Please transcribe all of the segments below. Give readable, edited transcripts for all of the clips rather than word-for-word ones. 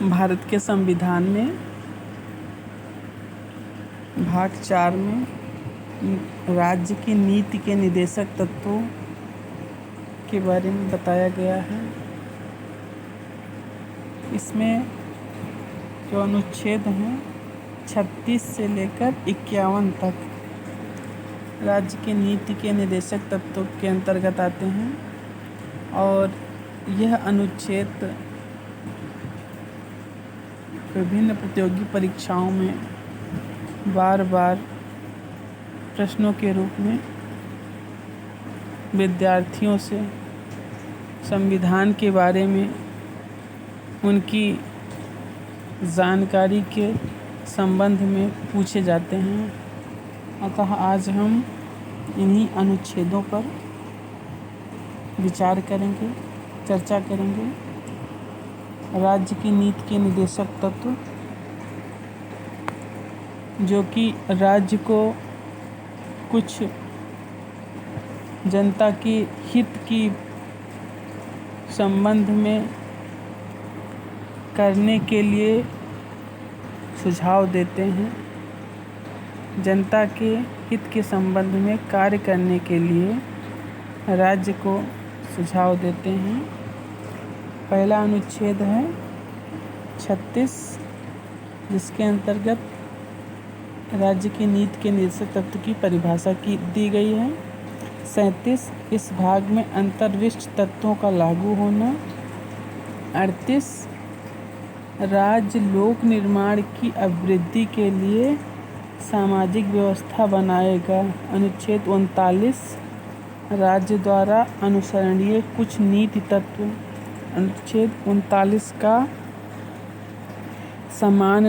भारत के संविधान में भाग 4 में राज्य की नीति के निर्देशक तत्वों के बारे में बताया गया है। इसमें जो अनुच्छेद हैं 36 से लेकर 51 तक राज्य की नीति के निर्देशक तत्वों के अंतर्गत आते हैं और यह अनुच्छेद विभिन्न प्रतियोगी परीक्षाओं में बार बार प्रश्नों के रूप में विद्यार्थियों से संविधान के बारे में उनकी जानकारी के संबंध में पूछे जाते हैं। अतः आज हम इन्हीं अनुच्छेदों पर विचार करेंगे, चर्चा करेंगे। राज्य की नीति के निर्देशक तत्व, जो कि राज्य को कुछ जनता के हित की संबंध में करने के लिए सुझाव देते हैं, जनता के हित के संबंध में कार्य करने के लिए राज्य को सुझाव देते हैं। पहला अनुच्छेद है 36, जिसके अंतर्गत राज्य की नीति के निर्देशक तत्व की परिभाषा दी गई है। 37, इस भाग में अंतर्विष्ट तत्वों का लागू होना। 38, राज्य लोक निर्माण की अभिवृद्धि के लिए सामाजिक व्यवस्था बनाएगा। अनुच्छेद 39, राज्य द्वारा अनुसरणीय कुछ नीति तत्व। अनुच्छेद 39 का समान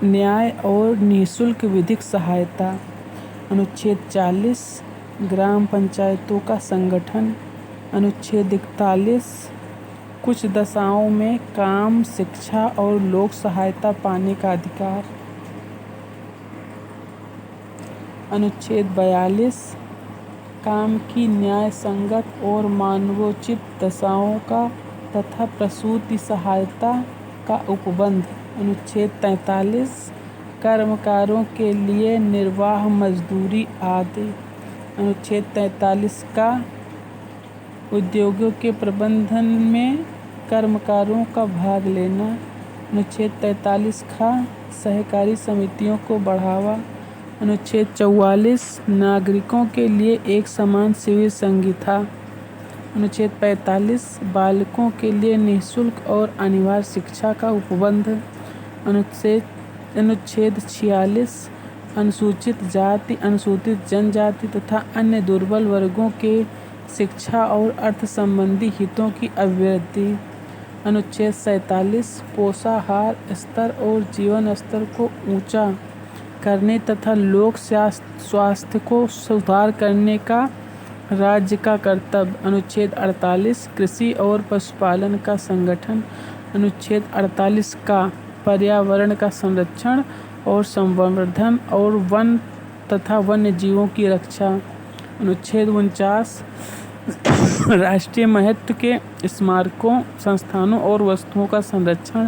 न्याय और निःशुल्क विधिक सहायता। अनुच्छेद 40, ग्राम पंचायतों का संगठन। अनुच्छेद 41, कुछ दशाओं में काम, शिक्षा और लोक सहायता पाने का अधिकार। अनुच्छेद 42, काम की न्याय संगत और मानवोचित दशाओं का तथा प्रसूति सहायता का उपबंध। अनुच्छेद 43, कर्मकारों के लिए निर्वाह मजदूरी आदि। अनुच्छेद 43 का उद्योगों के प्रबंधन में कर्मकारों का भाग लेना। अनुच्छेद 43 का सहकारी समितियों को बढ़ावा। अनुच्छेद 44, नागरिकों के लिए एक समान सिविल संहिता। अनुच्छेद 45, बालकों के लिए निःशुल्क और अनिवार्य शिक्षा का उपबंध। अनुच्छेद 46, अनुसूचित जाति, अनुसूचित जनजाति तथा अन्य दुर्बल वर्गों के शिक्षा और अर्थ संबंधी हितों की अभिवृद्धि। अनुच्छेद 47, पोषाहार स्तर और जीवन स्तर को ऊंचा करने तथा लोक स्वास्थ्य को सुधार करने का राज्य का कर्तव्य। अनुच्छेद 48, कृषि और पशुपालन का संगठन। अनुच्छेद 48 का पर्यावरण का संरक्षण और संवर्धन और वन तथा वन्य जीवों की रक्षा। अनुच्छेद 49, राष्ट्रीय महत्व के स्मारकों, संस्थानों और वस्तुओं का संरक्षण।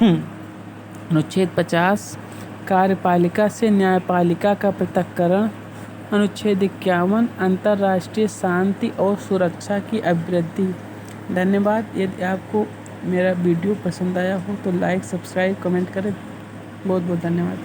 अनुच्छेद 50, कार्यपालिका से न्यायपालिका का पृथक्करण। अनुच्छेद 51, अंतर्राष्ट्रीय शांति और सुरक्षा की अभिवृद्धि। धन्यवाद। यदि आपको मेरा वीडियो पसंद आया हो तो लाइक, सब्सक्राइब, कमेंट करें। बहुत बहुत धन्यवाद।